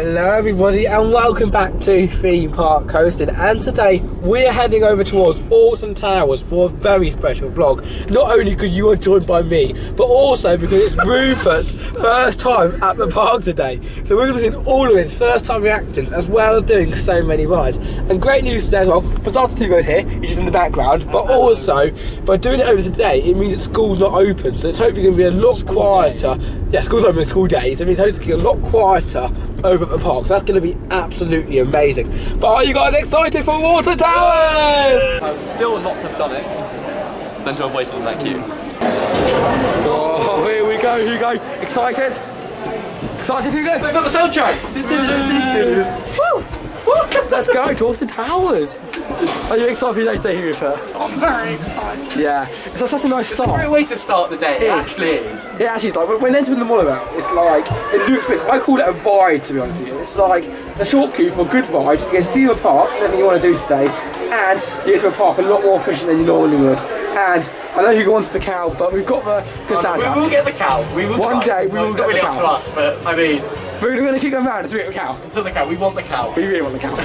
Hello everybody and welcome back to Theme Park Coastin, and today we're heading over towards Alton Towers for a very special vlog. Not only because you are joined by me, but also because it's Rupert's first time at the park today. So we're going to be seeing all of his first time reactions as well as doing so many rides. And great news today as well, for starters, Hugo's here, he's just in the background, but also by doing it over today it means that school's not open, so it's hopefully going to be a lot quieter. Yeah, school's open, school days, so it means hopefully a lot quieter over at the park, so that's going to be absolutely amazing. But are you guys excited for Water Towers? I still not have done it than to have waited in that queue. Oh, here we go, Hugo. Excited? Excited, Hugo? They've got the soundtrack. Woo! Let's go to Water Towers. Are you excited for your next day here, Rupert? I'm very excited. Yeah, it's such a nice start. It's a great way to start the day. It actually is. It actually is. Like when entering the monorail, it's like it looks. I call it a ride, to be honest with you. It's like it's a short queue for good rides. You get to see the park, everything you want to do today, and you get to a park a lot more efficient than you normally would. And I know you wanted the cow, but we've got the good soundtrack. We will get the cow. We will. One day we will it's get not really the up cow. to us, but I mean, we're going to keep going round until we get the cow. until the cow. We want the cow. We really want the cow.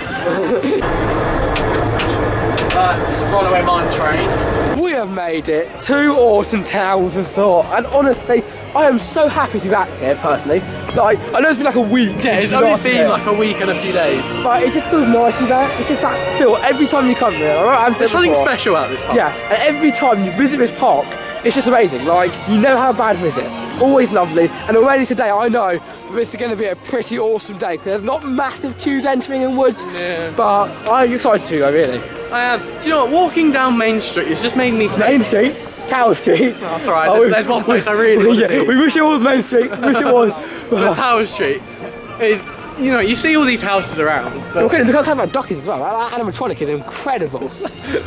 Runaway mine train. We have made it to Alton Towers Resort, and honestly, I am so happy to be back here personally. Like, I know it's been like a week. Yeah, it's only been like a week and a few days. But it just feels nice to be back. It's just that feel every time you come here. There's something special about this park. Yeah, and every time you visit this park, it's just amazing. Like, you never have a bad visit. It's always lovely. And already today, I know that this is going to be a pretty awesome day because there's not massive queues entering in woods. Yeah. But I'm excited to go, really. I am. Do you know what? Walking down Main Street has just made me think. Main Street? Tower Street? Oh, that's alright. There's one place I really want to be. We wish it was Main Street. We wish it was. The Tower Street is, you know, you see all these houses around. Okay, look how clever that duck is as well. That animatronic is incredible.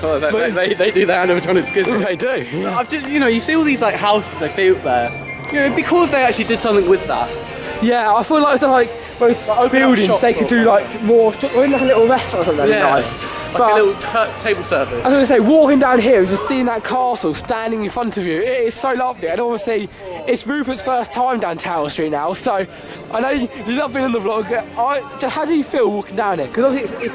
Oh, they do their animatronics good. They do. Yeah. I've just, you know, you see all these like houses they built there. You know, it'd be cool if they actually did something with that. Yeah, I feel like it's like most buildings they could do like more, or in like a little restaurant or something. Yeah. Nice. Like but, a little table service. I was going to say, walking down here and just seeing that castle standing in front of you, it is so lovely. And obviously, it's Rupert's first time down Tower Street now, so I know you love being in the vlog. How do you feel walking down it? Because obviously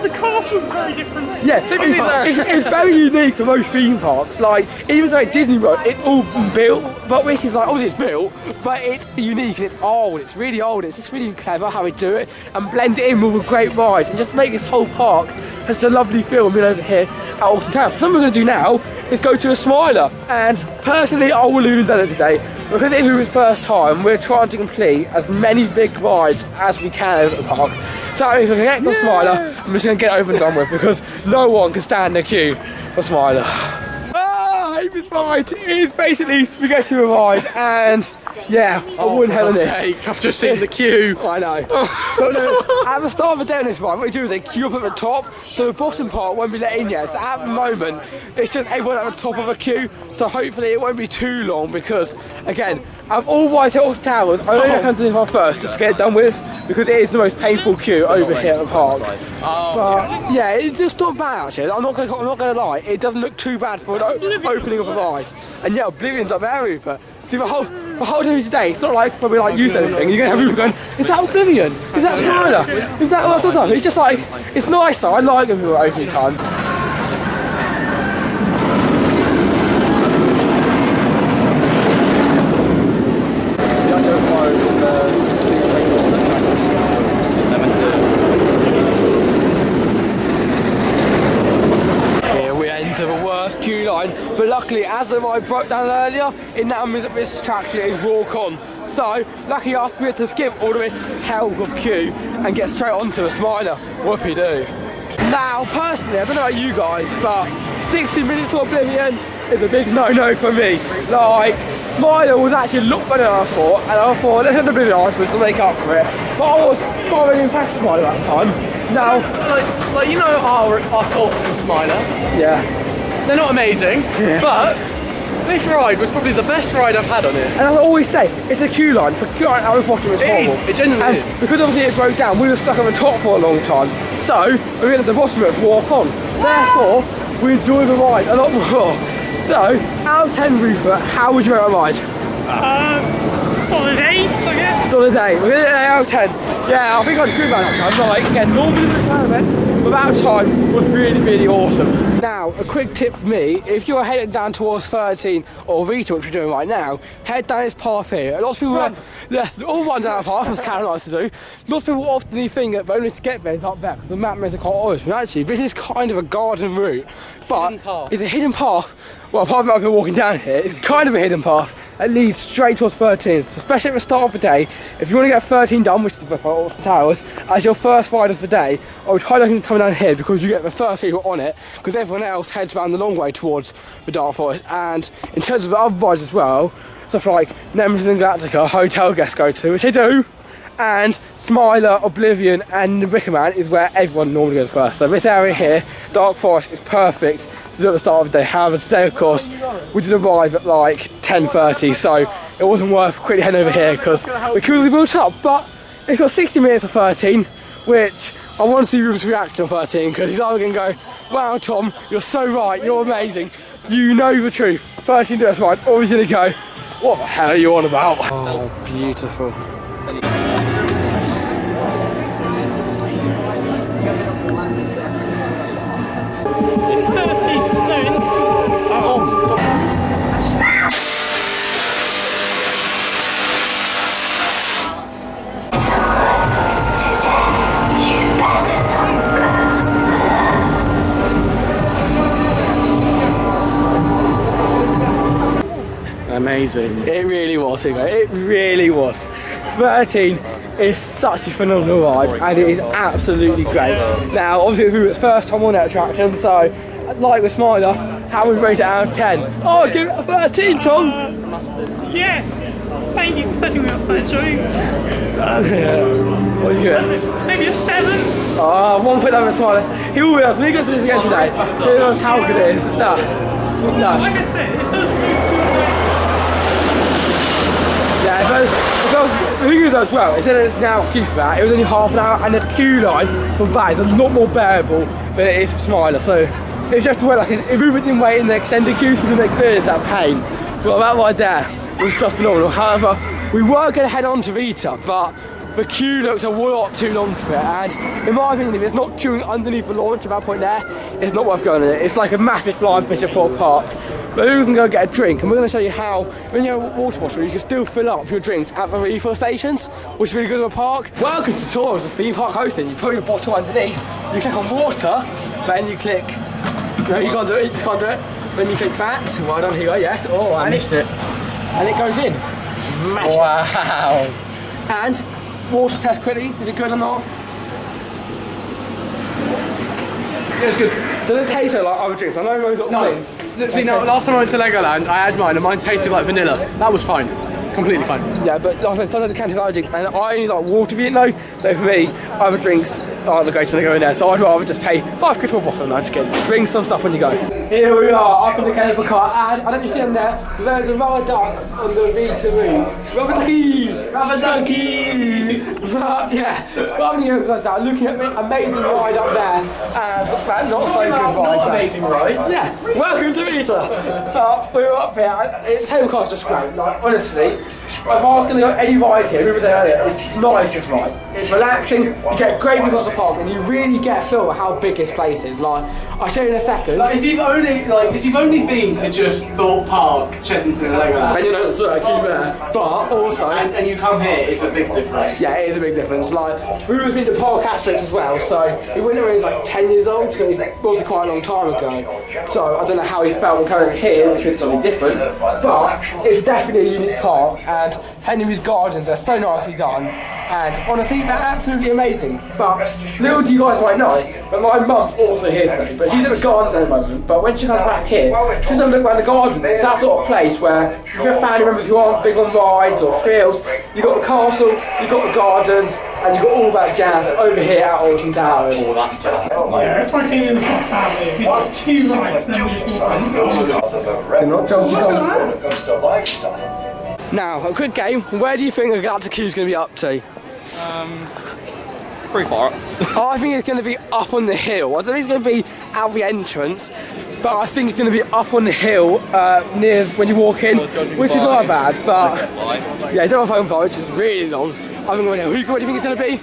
The castle's very different. yeah, it's very unique for most theme parks. Like, even though at Disney World, it's all built, but which is like, obviously it's built, but it's unique and it's old. It's really old. It's just really clever how they do it and blend it in with a great ride and just make this whole park has a lovely feel. Being over here at Alton Towers. Something we're going to do now is go to a Smiler, and personally, I will have even done it today because it is Rupert's first time. We're trying to complete as many big rides as we can over at the park. So that means we're going to get the Smiler, I'm just going to get it over and done with because no one can stand in a queue for Smiler. Ah, I hate this ride. It is basically spaghetti ride, and yeah, I wouldn't hell on it. I've just seen the queue. I know. But no, at the start of the day on this ride, what you do is they queue up at the top, so the bottom part won't be let in yet. So at the moment, it's just everyone at the top of a queue, so hopefully it won't be too long because, again, I've always hit Alton Towers. I only come to this one first just to get it done with because it is the most painful queue over here at the park. But yeah, it's just not bad actually. I'm not gonna lie, it doesn't look too bad for an opening of a ride. And yeah, Oblivion's up there, Rupert. See, the whole day today, it's not like when we like use anything. You're gonna have people going, is that Oblivion? Is that Smiler? Is that all that stuff? It's just like, it's nice though. I like when people are opening time. Queue line, but luckily as the ride broke down earlier, it now means that this attraction is walk on. So lucky us, we had to skip all of this hell of queue and get straight onto a Smiler. Whoopie do. Now personally, I don't know about you guys, but 60 minutes to Oblivion is a big no-no for me. Like, Smiler was actually a lot better than I thought, and I thought let's have Oblivion afterwards to make up for it. But I was thoroughly impressed with Smiler that time. Now, like you know our thoughts on Smiler. Yeah. They're not amazing, but this ride was probably the best ride I've had on it. And as I always say, it's a queue line. For queue line at the bottom is horrible. It genuinely is. Because obviously it broke down, we were stuck on the top for a long time. So, we went at the bottom of it, walk on. Therefore, we enjoyed the ride a lot more. So, out of 10, Rupert, how would you rate our ride? Solid 8, I guess. Solid 8. We're going to get an out of 10. Yeah, I think I'd agree about that time. Like, again, normally the tournament, but that time was really, really awesome. Now, a quick tip for me, if you're heading down towards 13 or Vita, which we're doing right now, head down this path here. A lot of people all run down that path, as Callum likes to do. Lots of people often think that the only to get there is up there, the map makes it quite obvious. But actually, this is kind of a garden route, but it's a hidden path. Well, apart from people walking down here, it's kind of a hidden path that leads straight towards 13. So especially at the start of the day, if you want to get 13 done, which is by Alton Towers, as your first ride of the day, I would highly recommend coming down here because you get the first people on it, because everyone else heads around the long way towards the Dark Forest. And in terms of the other rides as well, stuff like Nemesis and Galactica, hotel guests go to, which they do, and Smiler, Oblivion and Wicker Man is where everyone normally goes first. So this area here, Dark Forest, is perfect to do at the start of the day. However, today of course, we did arrive at like 10:30, so it wasn't worth quickly heading over here because the queues are built up. But it's got 60 minutes of 13, which I want to see Rupert's reaction on 13, because he's either going to go, wow Tom, you're so right, you're amazing, you know the truth, 13 do us right, or he's going to go, what the hell are you on about? Oh, beautiful. Amazing. It really was, Hugo. It really was. 13 is such a phenomenal ride and it is absolutely great. Now, obviously, it was the first time on that attraction, so like with Smiler, how would we rate it out of 10? Oh, I'd give it a 13, Tom! Yes! Thank you for setting me up for that joke. What did you give it? Maybe a 7. Oh, 1 point over Smiler. He will be us. When he goes to this again today, he knows how good it is. No. Like I said, it does move to yeah, the thing is as well, instead of now queue for that, it was only half an hour and the queue line for that is a lot more bearable than it is for Smiler. So if you have to wait like if we didn't wait in the extended queues, we didn't experience that pain. Well, that right there was just phenomenal. However, we were going to head on to Vita, but the queue looked a lot too long for it, and in my opinion, if it's not queuing underneath the launch at that point there, it's not worth going in it. It's like a massive flying fish at Fort Park. But who's going to go get a drink? And we're going to show you how, when you're a water bottle, you can still fill up your drinks at the refill stations, which is really good in the park. Welcome to tours of theme park hosting. You put your bottle underneath, you click on water, then you click, no, you can't do it, you just can't do it. Then you click that, well done, Hugo, yes. Oh, I missed it. And it goes in. Magic. Wow. And water test quickly, is it good or not? Yeah, it's good. Does it taste like other drinks? I know those are things. See, now, last time I went to Legoland, I had mine, and mine tasted like vanilla. That was fine. Completely fine. Yeah, but like I said, sometimes the canteen other drinks, and I only like water though, so for me, other drinks aren't the greatest when I go in there, so I'd rather just pay £5 for a bottle and I just get bring some stuff when you go. Here we are, up in the cable car, and I don't know if you see them there, but there's a rubber duck on the Vita room. Rubber ducky! Rubber ducky! But yeah, rather than you guys down, looking at me, amazing ride up there, and that not so good ride. Not amazing rides. Yeah, welcome to Vita! But we were up there, the table car's just great, like honestly. If I was going to go any ride here, we were saying earlier, it's just nice this ride. It's relaxing, you get great views across the park, and you really get a feel of how big this place is. Like, I'll show you in a second. Like, if you've only been to just Thorpe Park, Chessington and Legoland, then you know it's keep there. But also, and you come here, it's a big difference. Yeah, it is a big difference. Like, we was been to Park Asterix as well, so he went there when he was like 10 years old, so it was quite a long time ago. So I don't know how he felt when coming here because it's something different, but it's definitely a unique park, and Henry's gardens are so nicely done, and honestly they're absolutely amazing. But little do you guys might know, but my mum's also here today, but she's at the gardens at the moment, but when she comes back here, she's going to look around the gardens. It's that sort of place where if you have family members who aren't big on rides or thrills, you've got the castle, you've got the gardens, and you've got all that jazz over here at Alton Towers. Yeah, if I came in with my family, it'd be like 2 rides, then we just walk in. Not now, a quick game. Where do you think the Galactica is going to be up to? Pretty far up. I think it's going to be up on the hill. I don't think it's going to be out the entrance, but I think it's going to be up on the hill near when you walk in, which is not bad. But yeah, don't have home flight, which is really long. I think we're going to. What do you think it's going to be?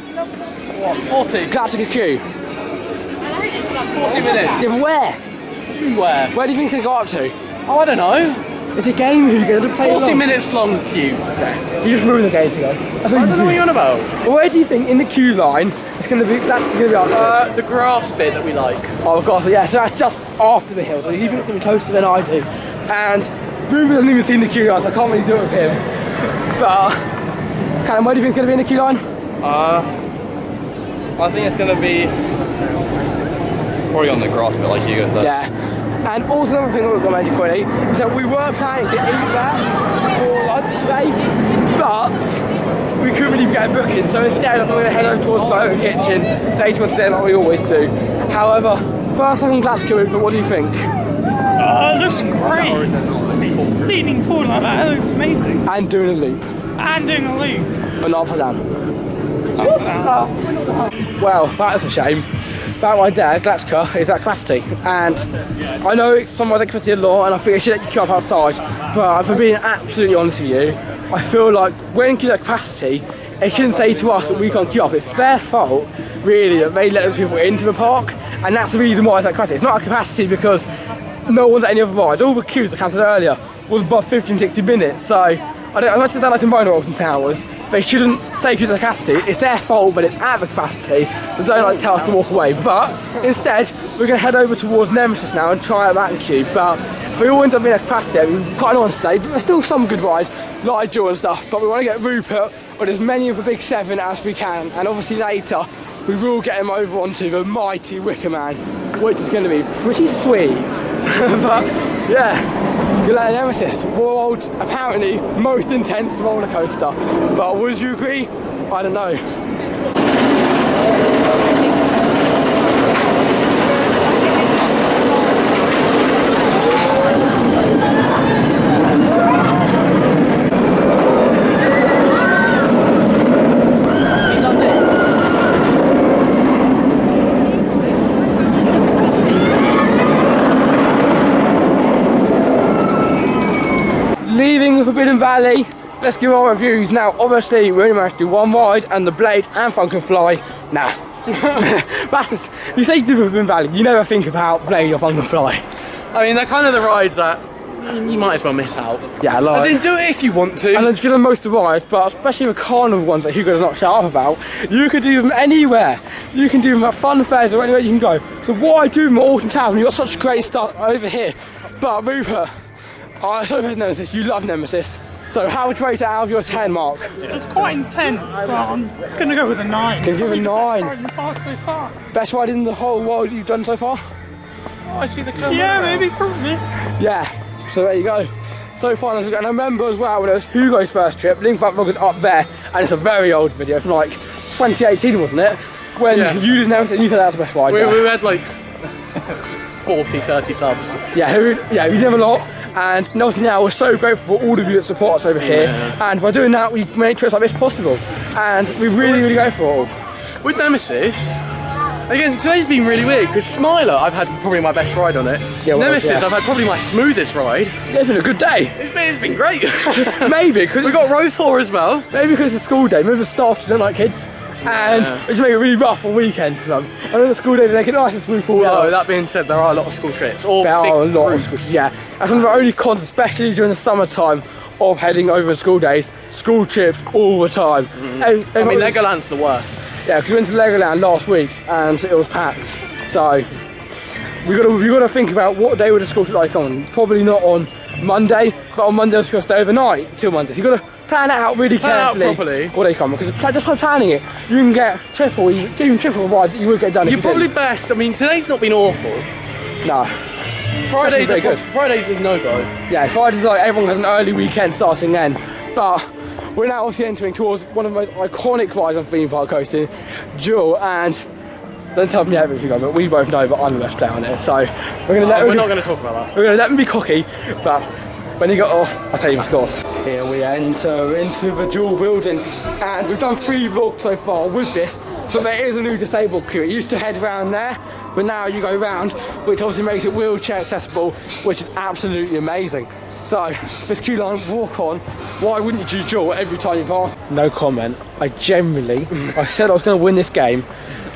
What, 40? Galactica queue. 40 minutes. Yeah, but where? Where? Where do you think it's going to go up to? Oh, I don't know. It's a game, Hugo. It'll play 40 long. minutes long queue. You just ruined the game, Hugo. I don't know what you're on about. Where do you think in the queue line it's going to be? That's going to be up to? The grass bit that we like. Oh god, so yeah, so that's just after the hill. So you think it's going to be closer than I do. And Rupert hasn't even seen the queue line, so I can't really do it with him. But Callum, where do you think it's going to be in the queue line? I think it's going to be probably on the grass bit, like Hugo said. Yeah. And also another thing that we've got to mention quickly is that we were planning to eat that for lunch today, but we couldn't really get a booking, so instead I'm going to head over towards Burger Kitchen later on today like we always do. However, first I'm glad to kill it, but what do you think? It looks great. Leaning forward like that, it looks amazing. And doing a loop, And doing a loop. but not upside down. Well, that is a shame. About my dad, Galactica is at capacity, and I know it's somewhere at capacity a lot, and I think I should let you queue up outside, but for being absolutely honest with you, I feel like when queues at capacity, they shouldn't say to us that we can't queue up. It's their fault, really, that they let those people into the park, and that's the reason why it's at capacity. It's not at capacity because no one's at any other rides. All the queues that cancelled earlier was above 50 and 60 minutes, so as much as they like to moan Alton Towers, they shouldn't say queues at capacity. It's their fault, but it's at the capacity, so don't like tell us to walk away. But instead, we're going to head over towards Nemesis now and try out that queue. But if we all end up being at capacity, I mean, quite honest to say, but there's still some good rides, like Duel and stuff, but we want to get Rupert on as many of the big 7 as we can, and obviously later, we will get him over onto the mighty Wicker Man, which is going to be pretty sweet. But yeah, Galactica Nemesis, world's apparently most intense roller coaster. But would you agree? I don't know. Leaving the Forbidden Valley, let's give our reviews. Now, obviously, we only managed to do one ride, and the Blade and Fun Can Fly. Nah. Bastards, you say you do the Forbidden Valley, you never think about Blade or Fun Can Fly. I mean, they're kind of the rides that you might as well miss out. Yeah, like. As in, do it if you want to. And then for the most of the rides, but especially the carnival ones that Hugo does not shut up about, you can do them anywhere. You can do them at fun fairs or anywhere you can go. So what I do in Alton Towers, you've got such great stuff over here. But Rupert, I so much Nemesis, you love Nemesis. So how would you rate it out of your 10 mark? It's quite intense, so I'm going to go with a 9. Give you a 9. Ride in the park so far. Best ride in the whole world you've done so far? Oh, I see the curve. Yeah, maybe, probably. Yeah, so there you go. So far, and I remember as well when it was Hugo's first trip, link that vlog is up there, and it's a very old video from like 2018, wasn't it? When you did Nemesis and you said that was the best ride. We had like 40, 30 subs. Yeah, we did have a lot. And obviously now we're so grateful for all of you that support us over here, and by doing that we make trips like this possible, and we really go for it all. With Nemesis, again, today's been really weird because Smiler, I've had probably my best ride on it. Yeah, well, Nemesis, yeah. had probably my smoothest ride. Yeah, it's been a good day. It's been great. Maybe because we got row 4 as well. Maybe because it's a school day. Maybe the staff don't like kids, and it just make it really rough on weekends for them. I know the school day they can nice and smooth all No, that being said, there are a lot of school trips. Or there big are a lot of groups. schools. Yeah, that's one of the only cons, especially during the summertime, of heading over on school days. School trips all the time. I mean, Legoland's the worst. Yeah, because we went to Legoland last week and it was packed. So we got to think about what day would the school trip like on. Probably not on Monday, but on Monday we'll stay overnight till Monday. So you got to plan it out really carefully. Out properly. Or they come, because just by planning it, you can get even triple rides that you would get done. You're probably best. I mean, today's not been awful. No. Fridays very good. Fridays is no go. Yeah, Fridays like everyone has an early weekend starting then. But we're now obviously entering towards one of the most iconic rides on theme park Coastin, Duel, and don't tell me everything, but we both know that I'm the best player on it. So we're not going to talk about that. We're going to let them be cocky, but when he got off, I'll tell you the scores. Here we enter into the Duel building, and we've done 3 vlogs so far with this, but there is a new disabled queue. It used to head round there, but now you go round, which obviously makes it wheelchair accessible, which is absolutely amazing. So So, this queue line, walk on. Why wouldn't you duel every time you pass? No comment. I said I was going to win this game,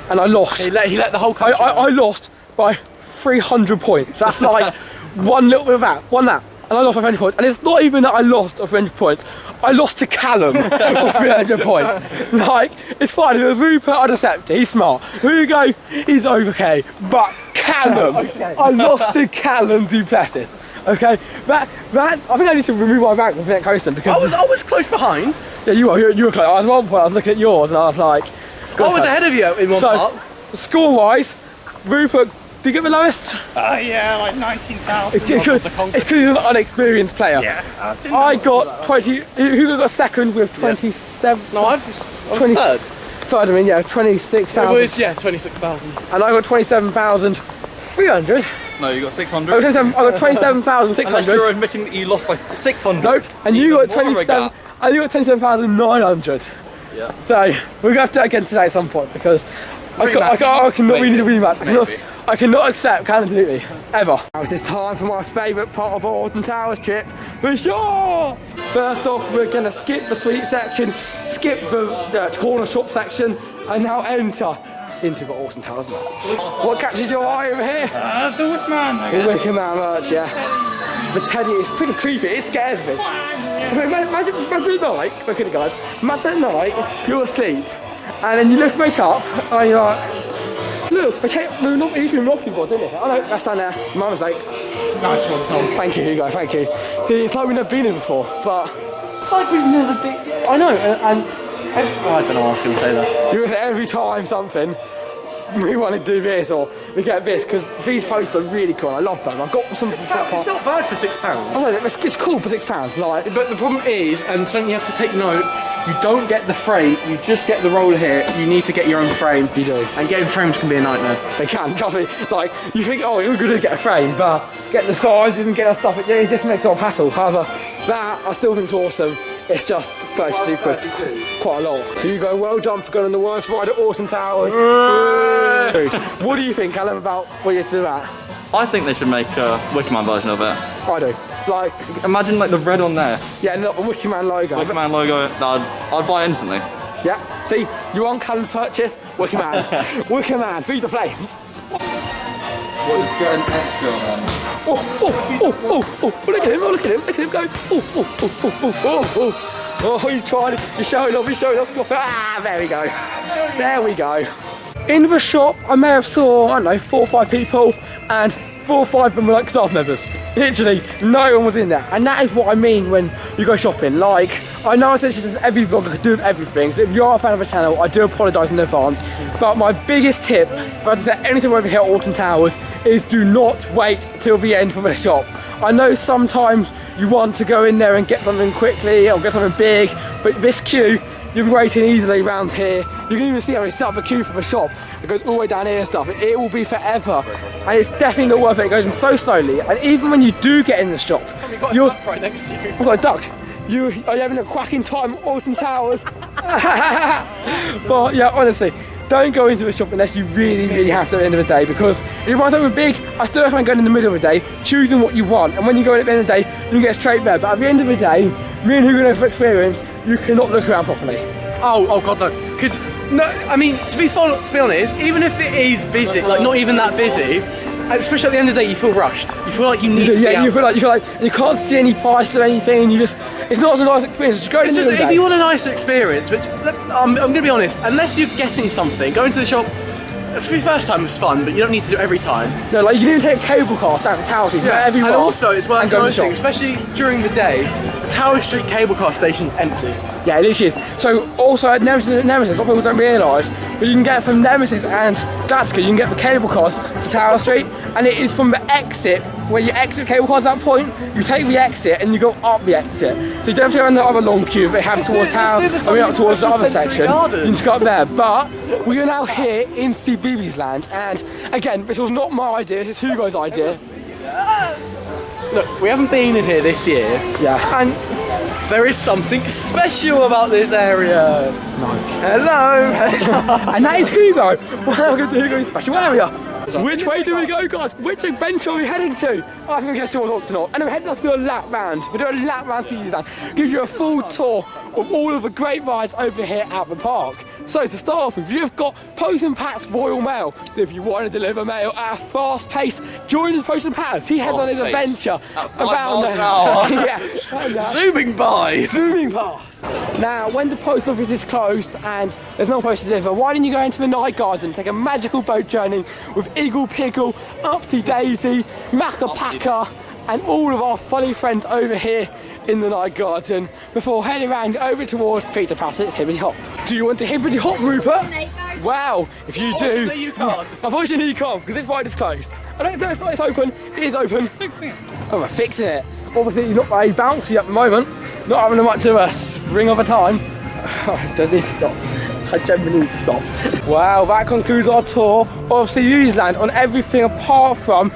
and I lost. He let the whole country I lost by 300 points. That's like one little bit of that, one lap. And I lost by 300 points. And it's not even that I lost by 300 points. I lost to Callum for 300 points. Like, it's fine. If it was Rupert, I'd accept it. He's smart. Hugo, he's okay. But Callum, I lost to Callum Du-plessis. Okay, that I think I need to remove my rank with Coastin because I was close behind. Yeah, you were close. I was at one point. I was looking at yours and I was like, I was ahead of you in one part. Score-wise, Rupert, did you get the lowest? Yeah, like 19,000. It's because he's an unexperienced player. Yeah. I got 20. Hugo got second with 27. No, I was third. Third, I mean, yeah, 26,000. It was 26,000. And I got 27,300. No, you got 600. I got 27,600. Unless you're admitting that you lost by 600. Nope. And you got 27,900. Yeah. So we're gonna have to do it again today at some point because I cannot really rematch. I cannot accept Callum Du-plessis ever. Now it's time for my favourite part of our Alton Towers trip, for sure. First off, we're gonna skip the sweet section, skip the corner shop section, and now enter into the Alton Towers match. What catches your eye over here? The Wicker Man. The Wicker Man merch, yeah. The teddy is pretty creepy, it scares me. Imagine at night, look at it guys, imagine at night, you're asleep, and then you wake up, and you're like, look, we're not even knocking board, didn't it? Oh no, that's down there, my mistake. Nice one, Tom. Thank you, Hugo, thank you. See, it's like we've never been here before, but... It's like we've never been. I know, and I don't know what I was going to say there. you say every time something, we want to do this or we get this, because these posters are really cool. I love them. I've got some. It's not bad for £6. I know, it's cool for £6. Like, But the problem is, and something you have to take note, you don't get the frame, you just get the roller here. You need to get your own frame. You do. And getting frames can be a nightmare. they can, trust me. Like, you think, oh, you're good to get a frame, but getting the sizes and getting that stuff, it just makes it a hassle. However, that I still think is awesome. It's just 32 quid. Quite a lot. Hugo, well done for going on the worst ride at Alton Towers. What do you think, Callum, about what you have to do that? I think they should make a Wicker Man version of it. I do. Like, Imagine like the red on there. yeah, not the Wicker Man logo. Wicker Man logo, I'd buy instantly. Yeah, see, you want Callum's purchase? Wicker Man. Wicker Man, feed the flames. What is getting extra on them? Look at him, look at him go. Oh, he's trying it. He's showing off. Ah, there we go. There we go. In the shop, I may have saw, I don't know, 4 or 5 people, and 4 or 5 of them were like staff members. Literally, no one was in there. And that is what I mean when you go shopping. Like, I know I said this is every vlog I could do with everything, so if you are a fan of the channel, I do apologise in advance. But my biggest tip, if I had to say anything over here at Alton Towers, is do not wait till the end for the shop. I know sometimes you want to go in there and get something quickly or get something big, but this queue, you'll be waiting easily around here. You can even see how they set up a queue for the shop. It goes all the way down here and stuff. It will be forever. And it's definitely not worth it. It goes in so slowly. And even when you do get in the shop, You've got a duck right next to you. I've got a duck. Are you having a cracking time at Alton Towers? But yeah, honestly, don't go into the shop unless you really have to at the end of the day, because if you want something big, I still recommend going in the middle of the day, choosing what you want, and when you go in at the end of the day, you can get straight there. But at the end of the day, me and Hugo know from experience, you cannot look around properly. Oh God, no. Because, no, I mean, to be honest, even if it is busy, like not even that busy, especially at the end of the day, you feel rushed. You feel like you need to be out. You feel like you can't see any price or anything. It's not as a nice experience. Just go in the middle of the if day. you want a nicer experience, which I'm going to be honest, unless you're getting something, going to the shop for the first time was fun, but you don't need to do it every time. No, like you need to take a cable car down to Tower Street. Yeah, And also it's worth go to the noticing, shop. especially during the day, the Tower Street cable car station's empty. Yeah, it is. So also at Nemesis, a lot of people don't realise, but you can get from Nemesis and Galactica, you can get the cable cars to Tower Street, and it is from the exit, where you exit cable cars at that point, you take the exit and you go up the exit. So you don't have to go around the other long queue they have towards town, I mean up towards the other section. You can just go up there. But we are now here in CBeebies Land, and again, this was not my idea, this is Hugo's idea. Look, we haven't been in here this year. Yeah. And there is something special about this area. No. Hello. And that is Hugo. Welcome to Hugo's special area. Which way do we go, guys? Which adventure are we heading to? Oh, I think we're going towards Alton. And we're heading up to a lap round. We're doing a lap round for you, Dan. Give you a full tour of all of the great rides over here at the park. So to start off with, you've got Post and Pat's Royal Mail. So if you want to deliver mail at a fast pace, join Post and Pat's. He heads on his adventure around there. Zooming by. Zooming past. Now, when the post office is closed and there's no post to deliver, why don't you go into the night garden, take a magical boat journey with Eagle Pickle, Upsy Daisy, Macca Packa, and all of our funny friends over here in the night garden before heading around over towards Peter Passett's Hibbity Hop. Do you want to Hibbity Hop, Rupert? Wow, if you do. Unfortunately, you can't. Unfortunately, you can't because this ride is closed. I don't know, it's open. It is open. Fixing it. Oh, we're fixing it. Obviously, you're not very bouncy at the moment. Not having much of a spring of a time. I just need to stop. I genuinely need to stop. Wow, that concludes our tour of CBeebies Land on everything apart from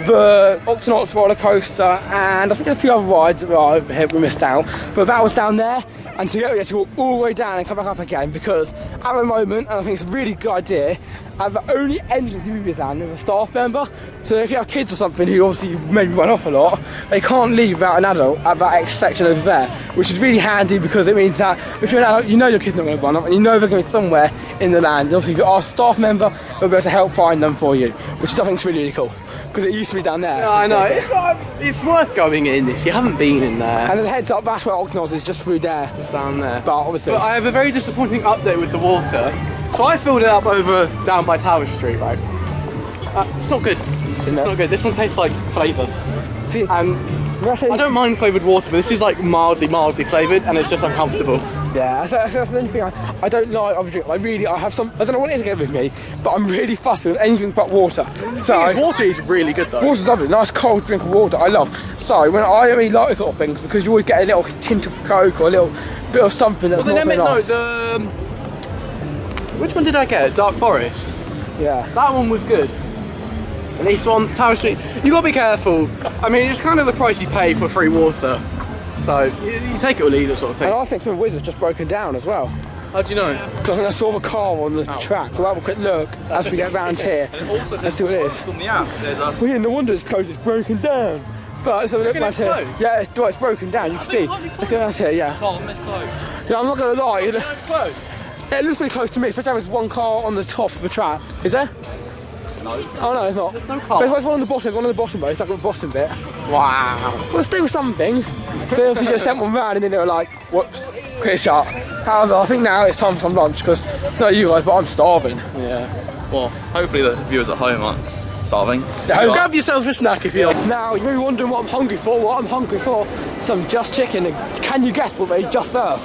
the Octonauts roller coaster, and I think there's a few other rides that are over here we missed out. But that was down there, and to get we had to walk all the way down and come back up again because at the moment, and I think it's a really good idea, at the only end of CBeebies Land is a staff member. So if you have kids or something who obviously maybe run off a lot, they can't leave without an adult at that X section over there, which is really handy because it means that if you're an adult, you know your kid's not going to run off and you know they're going to be somewhere in the land. And obviously if you ask a staff member, they'll be able to help find them for you, which I think is really, really cool. Because it used to be down there. Yeah, I know. It's worth going in if you haven't been in there. And the heads up, that's where Octonauts is, just through there. Just down there. But obviously. But I have a very disappointing update with the water. So I filled it up over down by Tower Street, right? It's not good. It's not good. This one tastes like flavours. And I don't mind flavoured water, but this is like mildly flavoured and it's just uncomfortable. Yeah, that's the only thing I don't like other drink. I have some, I don't know what it is to get with me, but I'm really fussy with anything but water. So water is really good though. Water's lovely, nice cold drink of water, I love. So when I really like these sort of things, because you always get a little tint of Coke or a little bit of something that's not so nice. No, which one did I get? Dark Forest? Yeah. That one was good. And this one, Tower Street, you gotta be careful. I mean, it's kind of the price you pay for free water. So, you take it or leave it sort of thing. And I think some Wizard's just broken down as well. How do you know? Because I saw the car on the track, so we'll have a quick look as we get round here. Let's see what it is. From the app, there's a... Well, yeah, no wonder it's closed, it's broken down. But let's have a look round here. Closed? Yeah, it's broken down, you can see. Look at that here, yeah. Tom, it's closed. Yeah, I'm not going to lie. It's closed. It looks pretty close to me, especially there's one car on the top of the track. Is there? No. Oh no, it's not. There's no car. There's one on the bottom though, it's like on the bottom bit. Wow. Well, it's still something. They obviously just sent one round and then they were like, whoops, clear shot. However, I think now it's time for some lunch because, not you guys, but I'm starving. Yeah. Well, hopefully the viewers at home aren't starving. Yeah, Grab yourself a snack if you like. now, you may be wondering what I'm hungry for. What I'm hungry for, some Just Chicken. And can you guess what they just served?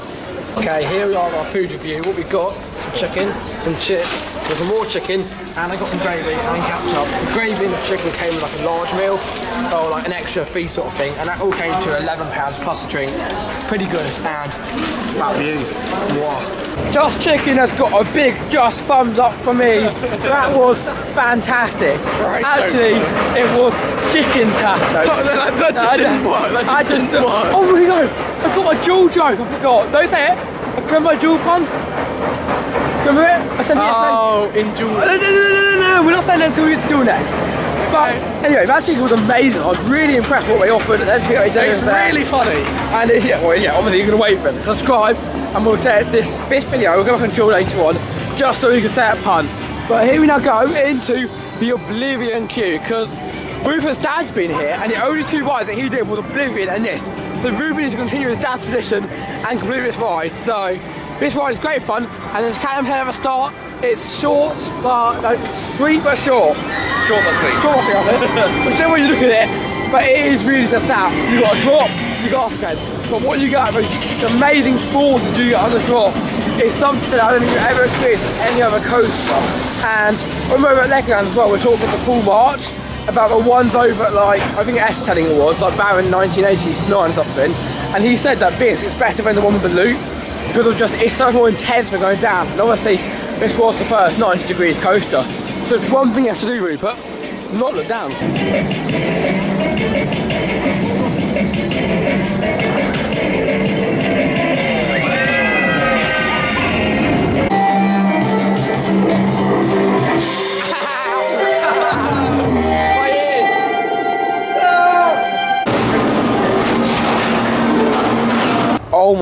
Okay, here we are, our food review. What we got, some chicken, some chips, there's some more chicken, and I got some gravy and ketchup. The gravy and the chicken came with like a large meal, or like an extra fee sort of thing, and that all came to £11 plus a drink. Pretty good, and that view. Wow. Just Chicken has got a big just thumbs up for me. That was fantastic. Right, actually, it was chicken taco. That just didn't work. That just didn't work. Oh, here we go. I got my jewel joke. I forgot. Don't say it. Remember my jewel pun? Remember it? I said yes. Oh, enjoy. No. We're not saying that until we get to Duel next. But anyway, that chicken was amazing. I was really impressed with what they offered and everything they did. It's really funny. And obviously you're gonna wait for it. Subscribe, and we'll take this video. We'll go back on Duel later on, just so we can say a pun. But here we now go into the Oblivion queue because Rupert's dad's been here, and the only two rides that he did was Oblivion and this. So Rupert needs to continue his dad's tradition and complete this ride. So this ride is great fun, and as Callum said at the start, it's short, but sweet but short. Short but sweet. Short but sweet, I think. Whichever way you look at it, but it is really just that. You got a drop, you got off again. But what you get, the amazing forces you get on the drop, is something I don't think you've ever experienced with any other coaster. And when we were at Legoland as well, we're talking about the Cool March, about the ones over at like, I think F telling it was, like Baron 1989 or something. And he said that this is better than the one with the loop, because of just, it's so more intense when going down. And obviously, this was the first 90 degrees coaster. So there's one thing you have to do, Rupert, not look down.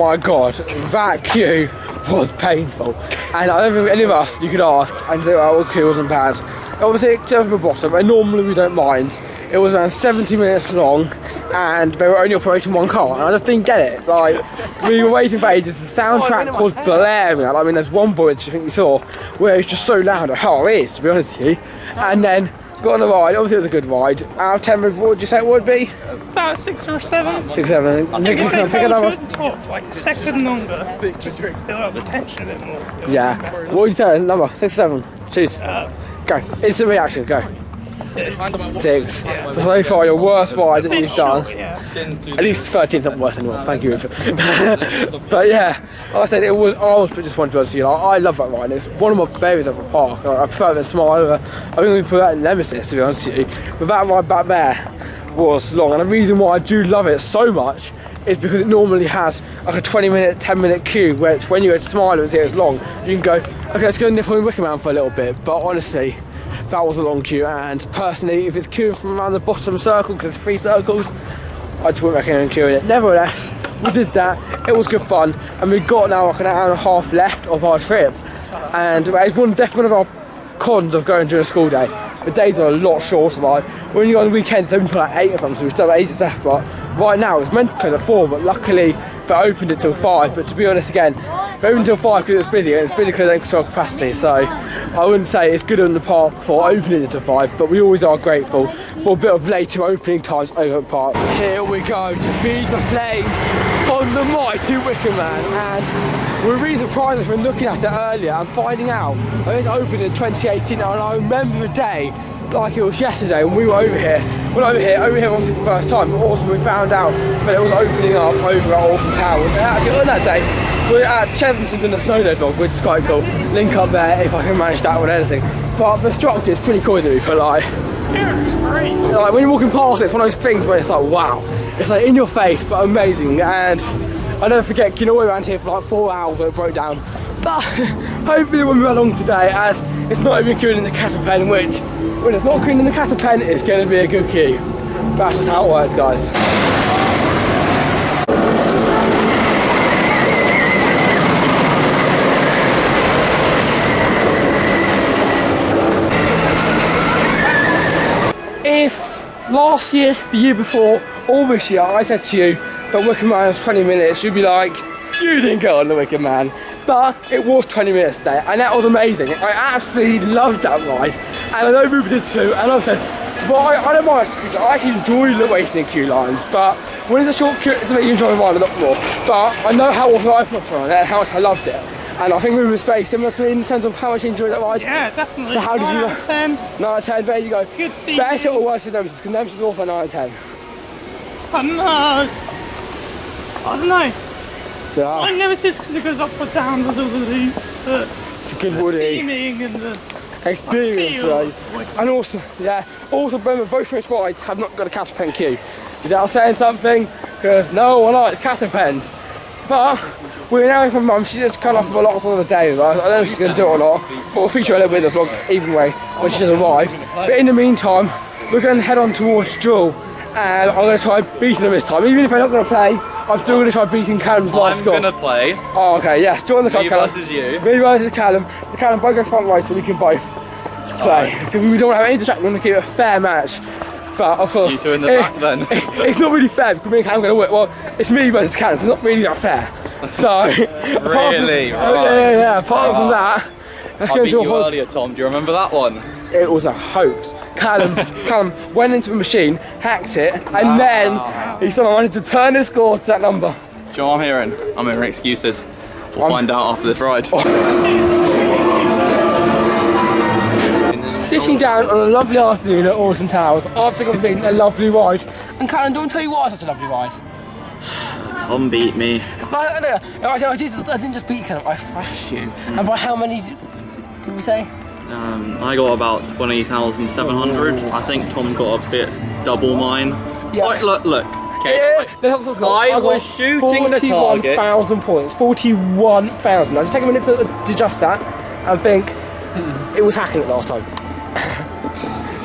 my god, that queue was painful. And I don't think any of us, you could ask and say, well, the queue wasn't bad. Obviously, it goes to the bottom, and normally we don't mind. It was around 70 minutes long, and they were only operating one car, and I just didn't get it. Like, we were waiting for ages, the soundtrack was blaring. I mean, there's one point, I think we saw, where it's just so loud, how it is, to be honest with you. And then, got on the ride, obviously it was a good ride. Out of 10, what would you say it would be? It's about 6 or 7. 6, 7. I think if they pick another. at the top for like a second longer, just build up the tension a bit more. Yeah. What would you say? Number 6, 7. Choose. Go. Instant reaction. Go. 6. So far, your worst ride that you've done. Yeah. At least 13's not worse than one. Thank you. But yeah, like I said, I was just wanting to see. Like, I love that ride. It's one of my favourites of the park. I prefer the Smile. I think we put that in Nemesis, to be honest with you. But that ride back there was long, and the reason why I do love it so much is because it normally has like a 20-minute, 10-minute queue, which when you go to Smile and see it's long, you can go, okay, let's go nip on Wicker Man for a little bit. But honestly, that was a long queue, and personally, if it's queuing from around the bottom circle, because there's 3 circles, I just wouldn't recommend queuing it. Nevertheless, we did that, it was good fun, and we've got now like an hour and a half left of our trip, and it's definitely one of our cons of going during a school day. The days are a lot shorter, like when you go on the weekends, they open until like 8 or something, so we still have 8 left, but right now it's meant to close at 4, but luckily they opened it till 5, but to be honest again, they opened until 5 because it was busy, and it's busy because they don't control capacity, so I wouldn't say it's good in the park for opening it till 5, but we always are grateful for a bit of later opening times over the park. Here we go to feed the flames on the mighty Wicker Man, and we're really surprised as we're looking at it earlier and finding out that it opened in 2018, and I remember the day like it was yesterday when we were over here. Well, over here obviously for the first time, but also we found out that it was opening up over at Alton Towers. And actually on that day, we were at Chesington in the Snowday vlog, which is quite cool. Link up there if I can manage that with editing. But the structure is pretty cool, isn't it? But like, Yeah, it's great. like when you're walking past it, it's one of those things where it's like, wow. It's like in your face, but amazing. And I'll never forget queuing all the way around here for like 4 hours when it broke down. But hopefully when we're along today, as it's not even queuing in the cattle pen, which when it's not queuing in the cattle pen, it's going to be a good queue. That's just how it works, guys. If last year, the year before, or this year, I said to you that Wicker Man was 20 minutes, you'd be like, you didn't go on the Wicker Man. But it was 20 minutes today, and that was amazing. I absolutely loved that ride, and I know Rupert did too. And I said, well, I don't mind, I actually enjoy waiting in queue lines, but when it's a short queue, it's make you enjoy the ride a lot more. But I know how often I put on it and how much I loved it, and I think Rupert's very similar to me in terms of how much he enjoyed that ride. Yeah, definitely. So how did you? 9 out of 10. 9 out of 10. There you go. Good theme. Better or worse than Nemesis? Because Nemesis is also 9 out of 10. I don't know. Yeah. I like Nemesis because it goes upside down, there's all the loops, but It's a good woody theming and the experience, right? And also, yeah, also remember both race rides have not got a cattle pen queue. Is that saying something? Because no one likes cattle pens. But we're now from Mum, she just cut off a lot of the day. Right? I don't know if she's going to do it or not, but we'll feature a little bit in the vlog either way when she does arrive. But in the meantime, we're going to head on towards Duel, and I'm going to try beating them this time. Even if I'm not going to play, I'm still going to try beating Callum's last score. I'm going to play. Oh, okay, yes, join the club, Me Callum. versus you. Me versus Callum. The Callum both go front right so we can both play. Because we don't have any distraction, we want to keep it a fair match. But of course, You two in the back then. It's not really fair because me and Callum are going to win. Well, it's me versus Callum, so it's not really that fair. So, Really? yeah. Apart from that, let's I go beat into a you whole. earlier, Tom. Do you remember that one? It was a hoax. Callum went into the machine, hacked it, and then he somehow wanted to turn his score to that number. Do you know what I'm hearing? I'm hearing excuses. We'll find out after this ride. Sitting down on a lovely afternoon at Alton Towers after completing a lovely ride. And Callum, don't tell you why it's such a lovely ride. Tom beat me. But, I didn't just beat Callum, I thrashed you. And by how many did we say? I got about 20,700. I think Tom got a bit double mine. Yeah. Right, look. Okay. Let's have I was shooting the target. 41,000 points. 41,000. Now just take a minute to adjust that and think it was hacking it last time.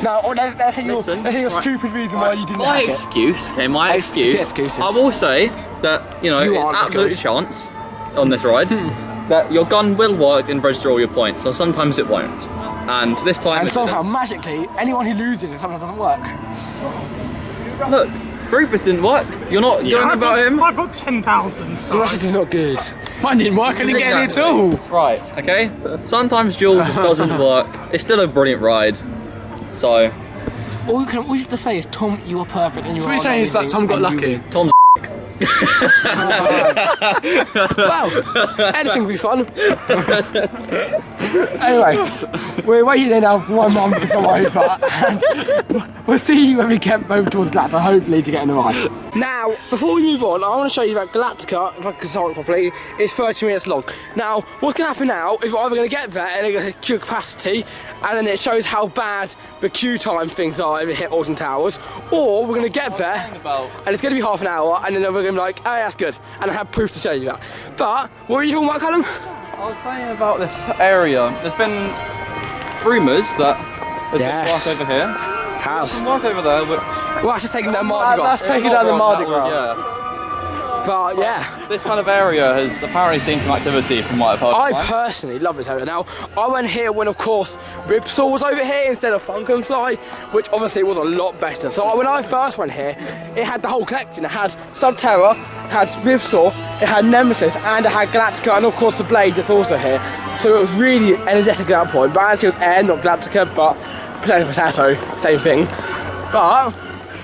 Now, let's say your stupid reason why you didn't My hack it. excuse, okay, my excuse. Excuses. I will say, that, you know, You it's aren't absolute good. chance on this ride that your gun will work and register all your points, or sometimes it won't. And this time And it somehow, didn't. magically, anyone who loses it sometimes doesn't work. Look, Rupert's didn't work. You're not going about him. I got 10,000. So This is not good. Mine didn't work, I didn't get any at all. Right, okay. Sometimes Duel just doesn't work. It's still a brilliant ride. So, All you have to say is, Tom, you are perfect. And you So what you're saying is that Tom got lucky. Tom's Well, anything will be fun. Anyway, we're waiting here now for my mum to come over, and we'll see you when we get over towards Galactica, hopefully to get in the ride. Now, before we move on, I want to show you that Galactica, if I can start it properly, is 30 minutes long. Now, what's going to happen now is we're either going to get there and it's queue capacity, and then it shows how bad the queue time things are if we hit Alton Towers, or we're going to get there and it's going to be half an hour, and then we're going to be like, oh yeah, that's good, and I have proof to show you that. But what were you talking about, Callum? I was saying about this area. There's been rumours that there's been work over here. How? Some work over there, but Well, that's just taking down Mardi Gras. That's taking down the Mardi Gras. Yeah. But yeah, This kind of area has apparently seen some activity from what I've heard. I personally love this area. Now, I went here when, of course, Ripsaw was over here instead of Funk and Fly, which obviously was a lot better. So when I first went here, it had the whole collection. It had Subterra, it had Ripsaw, it had Nemesis, and it had Galactica, and of course the Blade that's also here. So it was really energetic at that point. But actually it was Air, not Galactica, but potato, same thing. But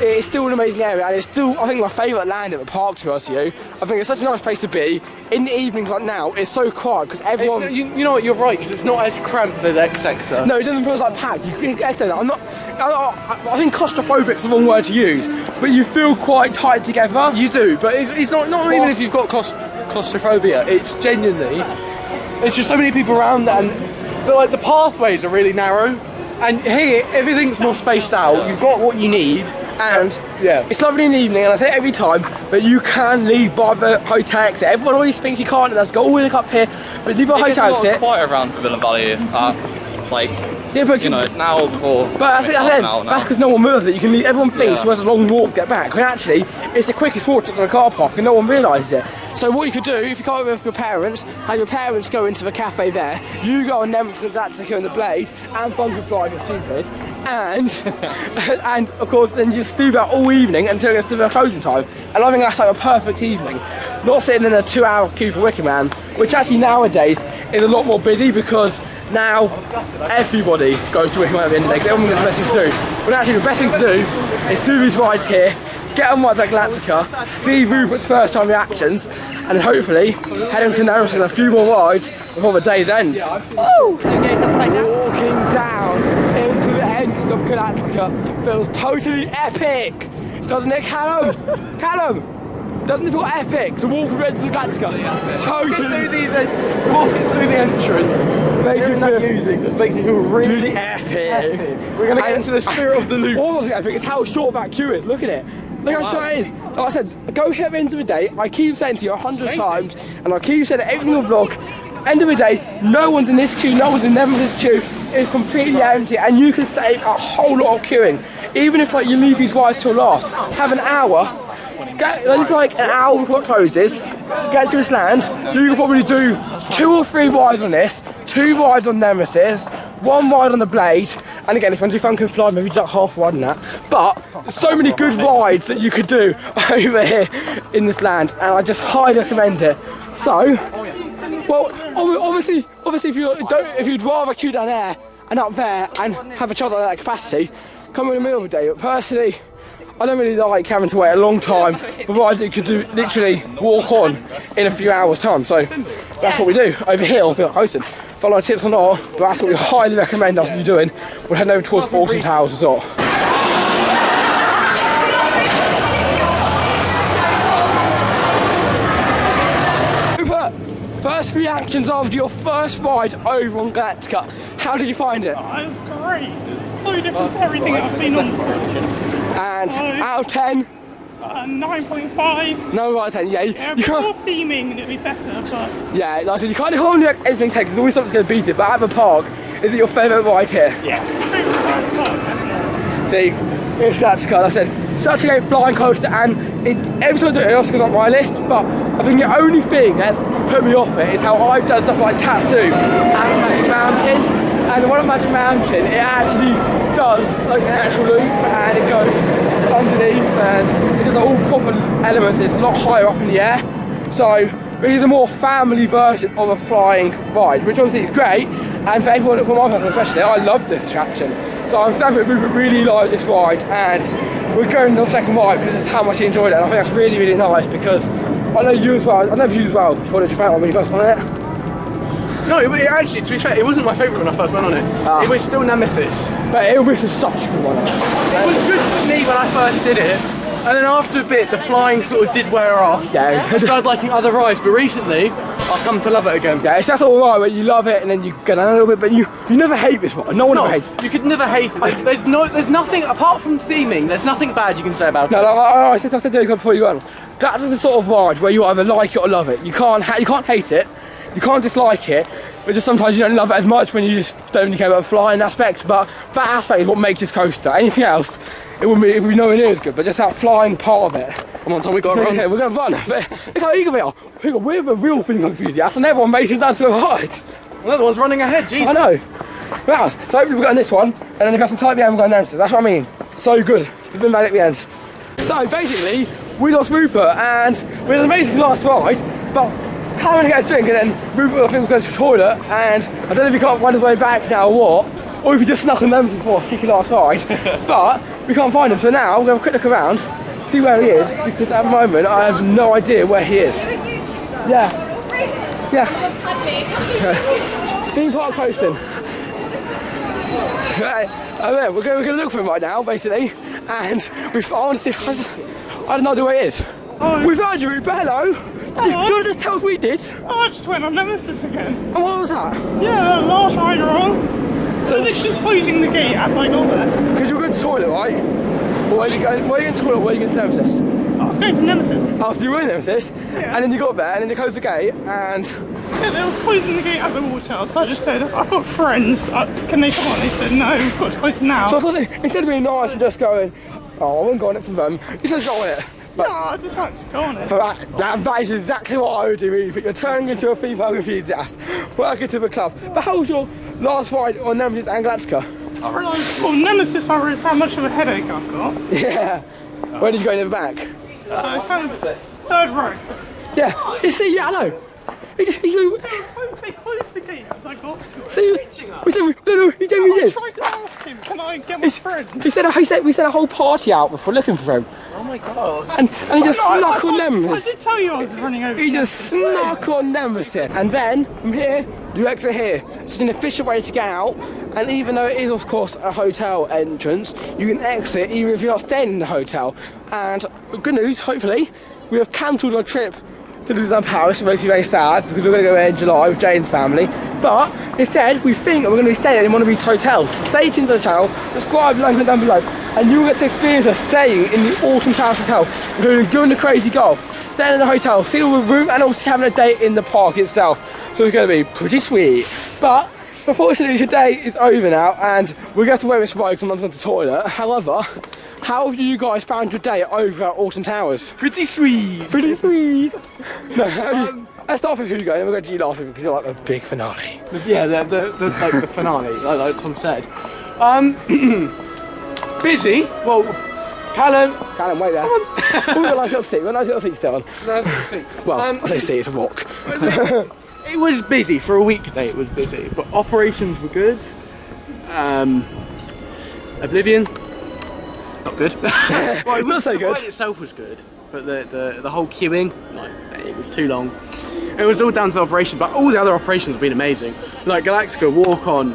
it's still an amazing area, and it's still, I think, my favourite land at the park, to be honest with you. I think it's such a nice place to be. In the evenings like now, it's so quiet because everyone... You know what, you're right, because it's not as cramped as X Sector. No, it doesn't feel like packed. You can get there. I think claustrophobic is the wrong word to use, but you feel quite tight together. You do, but it's not even if you've got claustrophobia, it's genuinely, it's just so many people around, and the pathways are really narrow, and here everything's more spaced out. You've got what you need, and yeah, It's lovely in the evening, and I say it every time, but you can leave by the hotel exit. Everyone always thinks you can't, and that's got all the way up here, but leave by the It gets a hotel lot exit. quiet around Villa Valley. Like, Yeah, but you know, it's now before. But I think that's now. because no one moves it. You can leave, everyone thinks Yeah. well, it's a long walk to get back, when actually it's the quickest walk to the car park, and no one realises it. So what you could do, if you can't go with your parents, have your parents go into the cafe there, you go on Nemesis and Galactica and the Blade, and Bunker Fly if you're stupid, and and of course then you just do that all evening until it gets to the closing time. And I think that's like a perfect evening. Not sitting in a 2-hour queue for Wicker Man, which actually nowadays is a lot more busy because now everybody goes to Wicker Man at the end of the day, because everyone gets the best thing to do. But actually the best thing to do is do these rides here, get on rides like Galactica, see Rupert's first time reactions, and then hopefully head into Nemesis and a few more rides before the day's ends. Woo! Walking down into the ends of Galactica feels totally epic, doesn't it, Callum? Callum, doesn't it feel epic to walk through the ends of Galactica? Totally. walking through the entrance, Makes you feel music just makes you feel really epic. We're gonna get into the spirit of the loop. All that's epic is how short that queue is. Look at it. Look how short it is. Like I said, go here at the end of the day. I keep saying to you 100 times, and I keep saying it every single vlog. End of the day, no one's in this queue, no one's in Nemesis queue. It's completely empty, and you can save a whole lot of queuing. Even if like you leave these rides till last, have an hour. It's like an hour before it closes. Get to this land. You can probably do 2 or 3 rides on this, 2 rides on Nemesis, 1 ride on the Blade, and again, if you want to do Funk and Fly, maybe just half ride on that. But there's so many good rides that you could do over here in this land, and I just highly recommend it. So, well, obviously, if you'd rather queue down there and up there and have a chance at that capacity, come in the middle of the day. But personally, I don't really like having to wait a long time for rides that you could do literally walk on in a few hours time. So that's what we do over here on Coastin. Follow our tips or not, but that's what we highly recommend us to be doing. We're heading over towards Alton Towers Resort. Rupert, first reactions after your first ride over on Galactica. How did you find it? Oh, it's great. It's so different to everything I've been on before. And out of 10? 9.5. No, out of 10, yeah. You More can't, theming and it'd be better, but yeah, like I said, you can't hold anything take, there's always something that's going to beat it, but at the park, is it your favourite ride here? yeah. Favourite ride of the past, definitely. See, it's Galactica, like I said, such a great flying coaster, and every time I do it also goes on my list, but I think the only thing that's put me off it is how I've done stuff like Tatsu and Magic Mountain, and the one at Magic Mountain, it actually does like an actual loop, and it goes underneath, and it does all proper elements. It's a lot higher up in the air, so this is a more family version of a flying ride, which obviously is great, and for everyone, for my family especially, I love this attraction. So I'm sad that Rupert really liked this ride, and we're going to the second ride because it's how much he enjoyed it, and I think that's really, really nice, because I know you as well, I know you as well, what did you think when you first went on it? No, actually, to be fair, it wasn't my favourite when I first went on it. It was still Nemesis. But it was such a good one. It was good for me when I first did it, and then after a bit, the flying sort of did wear off. Yeah. I started liking other rides, but recently, I've come to love it again. Yeah, that's all right, where you love it and then you go down a little bit, but you never hate this one. No one ever hates it. You could never hate it. There's nothing, apart from theming, there's nothing bad you can say about it. No, I said to you before you went on, that's the sort of ride where you either like it or love it. You can't hate it, you can't dislike it, but just sometimes you don't love it as much when you just don't really care about the flying aspect, but that aspect is what makes this coaster. Anything else, it would be nowhere near as good, but just that flying part of it. Come on, Tom, we got to run. Okay, we're going to run. Look how eager we are. We're the real film enthusiasts, and everyone makes it down to the ride. Another one's running ahead, Jesus. I know. Right, so hopefully we've got on this one, and then if got some tight behind, we've got Nemesis. That's what I mean. So good. It's been mad at the end. So basically, we lost Rupert, and we had an amazing last ride, but Callum to get a drink, and then Rupert, I think, was going to the toilet, and I don't know if he can't find his way back now or what, or if he just snuck on Nemesis for a cheeky last ride, but we can't find him. So now we're going to have a quick look around, see where he is, because at the moment I have no idea where he is. Yeah. Theme Park Coastin. Right, we're going to look for him right now, basically, and I want to see if I don't know where he is. Oh. We found you, Rupert. Hello. Do you want to just tell us what we did? Oh, I just went on Nemesis again. And what was that? Yeah, last ride on. So literally closing the gate as I got there. Because you were going to the toilet, right? Where are you going to the toilet, where are you going to Nemesis? I was going to Nemesis. Oh, so you were in Nemesis? Yeah. And then you got there, and then they closed the gate, and... Yeah, they were closing the gate as I walked out, so I just said, I've got friends, can they come on? They said, no, we've got to close it now. So I thought, instead of being nice and just going, oh, I wouldn't go on it for them, you just go on it. No, I just like to go on it. That is exactly what I would do, really. You're turning into a female enthusiast, welcome to the club. But how was your last ride on Nemesis and Galactica? I realised, well, Nemesis, I realised how much of a headache I've got. Yeah. Where did you go in the back? Kind of third row. Yeah. You see, yeah, I know. They closed the gate as I got to it. See, he did. I tried to ask him, can I get my friends? We sent a whole party out before looking for him. Oh my god. And he just snuck on Nemesis. I did tell you I was running over. He just snuck on Nemesis. And then, from here, you exit here. It's an efficient way to get out. And even though it is, of course, a hotel entrance, you can exit even if you're not staying in the hotel. And good news, hopefully, we have cancelled our trip to Disneyland Paris. It makes me very sad because we're going to go there in July with Jayden's family. But instead, we think that we're going to be staying in one of these hotels. Stay tuned to the channel, subscribe, like, and down below, and you'll get to experience us staying in the Alton Towers Hotel, including doing the crazy golf, staying in the hotel, seeing the room, and also having a day in the park itself. So it's going to be pretty sweet. But unfortunately, today is over now, and we're going to have to wear this ride because I'm not going to the toilet. However, how have you guys found your day over at Alton Towers? Pretty sweet. Pretty sweet. No, let's start with Hugo, and we'll go to you last week because you're like the big finale. Yeah, the finale, like Tom said. Busy. Well, Callum, wait there. We've got a nice little seat. We've got a nice little seat still on. Well, I say seat, it's a rock. It was busy for a weekday. It was busy, but operations were good. Oblivion, not good. Well, it was not so good. The ride itself was good, but the whole queuing, like, it was too long. It was all down to the operation, but all the other operations have been amazing. Like Galactica walk on,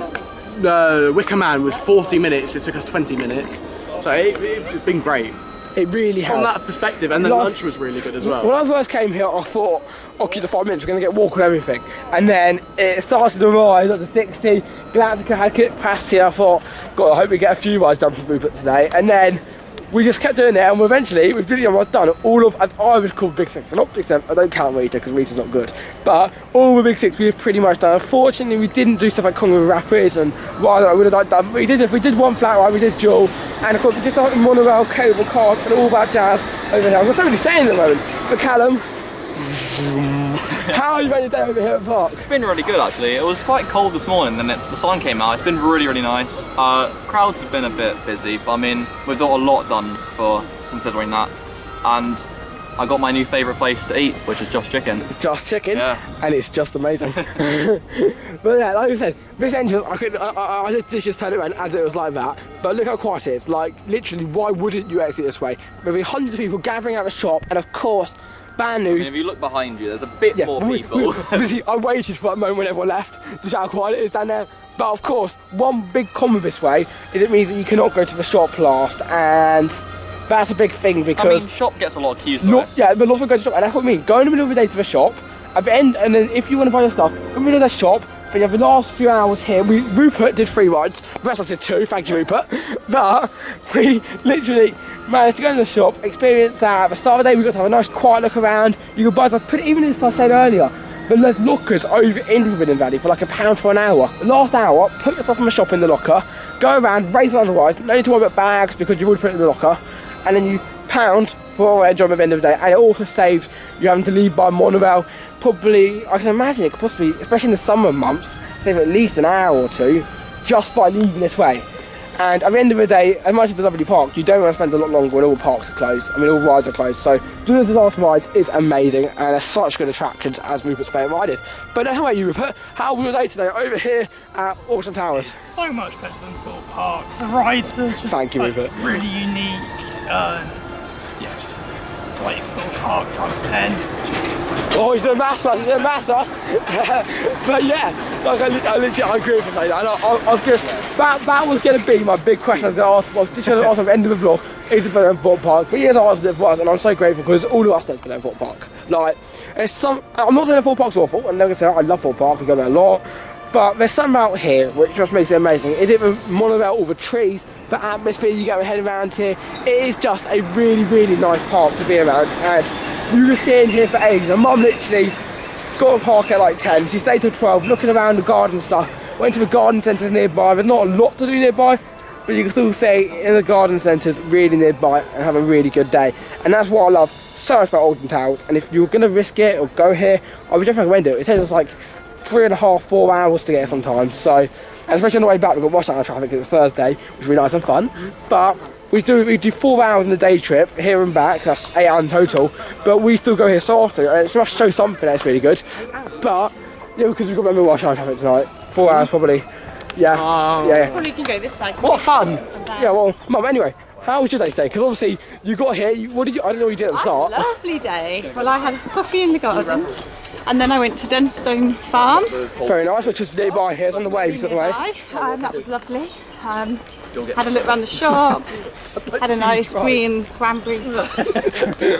Wicker Man was 40 minutes. It took us 20 minutes, so it's been great. It really has. From that perspective, and then lunch was really good as well. When I first came here, I thought, okay, the 5 minutes, we're going to get walk on everything. And then it started to rise up to 60. Galactica had capacity. I thought, God, I hope we get a few rides done for Rupert today. And then we just kept doing it, and eventually we've really done all of, as I would call Big Six. So not Big Seven, I don't count Rita because Rita's not good, but all the Big Six we've pretty much done. Unfortunately, we didn't do stuff like Congo Rapids and what I would have done. We did one flat ride, we did Duel, and of course we did like monorail, cable cars, and all about jazz over here. I've got so many saying at the moment, but Callum, how are you having your day over here at the park? It's been really good actually. It was quite cold this morning, then the sun came out. It's been really, really nice. Crowds have been a bit busy, but I mean, we've got a lot done for considering that. And I got my new favourite place to eat, which is Just Chicken. It's Just Chicken, yeah. And it's just amazing. But yeah, like I said, this entrance, I just turned it around as it was like that. But look how quiet it is. Like, literally, why wouldn't you exit this way? There'll be hundreds of people gathering at the shop, and of course, bad news. I mean, if you look behind you, there's a bit more people. I waited for that moment when everyone left to shout how quiet it is down there. But of course, one big con with this way is it means that you cannot go to the shop last, and that's a big thing because... I mean, shop gets a lot of queues Yeah, but lots of people go to the shop, and that's what I mean. Go in the middle of the day to the shop, at the end, and then if you want to buy your stuff, go in the middle of the shop, then you have the last few hours here. Rupert did 3 rides, the rest I did 2, thank you Rupert. But we literally managed to go in the shop, experience that. At the start of the day we got to have a nice quiet look around. You could buy stuff, put it, even as I said earlier, but there's lockers over in Forbidden Valley for like £1 for an hour. The last hour, put your stuff from the shop in the locker, go around, raise around the rides, no need to worry about bags because you've already put it in the locker, and then you pound for enjoyment at the end of the day, and it also saves you having to leave by monorail. Probably, I can imagine it could possibly, especially in the summer months, save at least an hour or 2 just by leaving this way. And at the end of the day, as much as it's a lovely park, you don't want to spend a lot longer when all parks are closed. I mean, all rides are closed. So doing the last rides is amazing, and they're such good attractions as Rupert's favourite ride is. But how about you, Rupert? How was your day today over here at Alton Towers? It's so much better than Thorpe Park. The rides are just really unique. Yeah, just it's like Thorpe Park times 10. It's just. Oh, he's doing maths, but yeah, like I agree with you, mate. I was good. That was going to be my big question I was going to ask. I was just going to ask at the end of the vlog, is it better than Thorpe Park? But he has answered it for us, and I'm so grateful because all of us said better than Thorpe Park. Like, I'm not saying that Thorpe Park's awful, I'm never going to say I love Thorpe Park, we go there a lot. But there's something out here which just makes it amazing. Is it the monorail, all the trees, the atmosphere you get heading around here? It is just a really, really nice park to be around. And you can sit in here for ages. My mum literally got a park at like 10. She stayed till 12, looking around the garden stuff. Went to the garden centres nearby. There's not a lot to do nearby, but you can still stay in the garden centres really nearby and have a really good day. And that's what I love so much about Alton Towers. And if you're going to risk it or go here, I would definitely recommend it. It takes us like 3.5, 4 hours to get sometimes. So, and especially on the way back, we've got rush hour traffic because it's Thursday, which will be nice and fun. But we do 4 hours in the day trip here and back. That's 8 hours in total. But we still go here so often, and it just shows something that's really good. But yeah, because we've got remember rush hour traffic tonight. 4 hours probably. Yeah. Yeah. Probably can go this side. What fun! Yeah. Well, Mum. Anyway. How was your day today? Because obviously you got here. What did you? I don't know what you did at the start. Lovely day. Well, I had coffee in the gardens, and then I went to Denstone Farm. Very nice, which is nearby here. It's on the way. It's on the way. That was lovely. Had a look around the shop. Had a nice green cranberry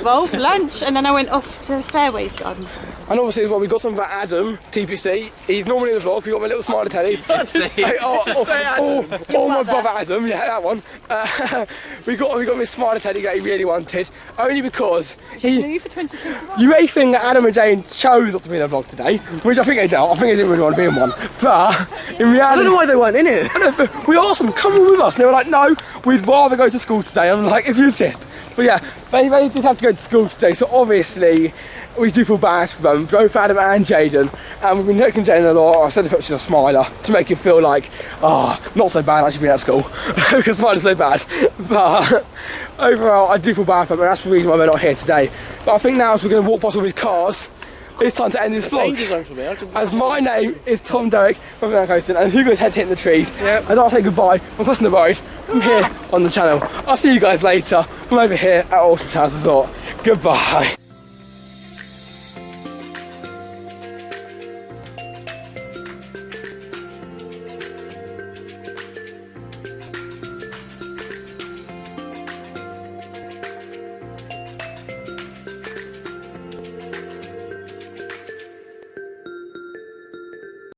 roll for lunch, and then I went off to Fairways Garden Centre. And obviously as well, we got some of Adam, TPC. He's normally in the vlog. We got my little smiley teddy. Oh, my brother Adam, yeah, that one. We got my smiley teddy that he really wanted, only because New for 2021. you may think that Adam and Jane chose not to be in the vlog today, which I think they don't. I think they didn't really want to be in one. But in reality, I don't know why they weren't in it. we asked them, come on with us. And they were like, no, we'd rather go to school today. I'm like, if you insist. But yeah, they did have to go to school today, so obviously we do feel bad for them, both Adam and Jayden, and we've been texting Jayden a lot. I sent the pictures of Smiler to make him feel like, not so bad actually being at school, because Smiler's so bad. But overall, I do feel bad for them, and that's the reason why they're not here today. But I think now as we're going to walk past all these cars, it's time to end this vlog. Danger zone for me. As my name is Tom Derrick from Coastin, and Hugo's head's hitting the trees. Yep. As I say goodbye from crossing the road from here on the channel. I'll see you guys later from over here at Alton Towers Resort. Goodbye.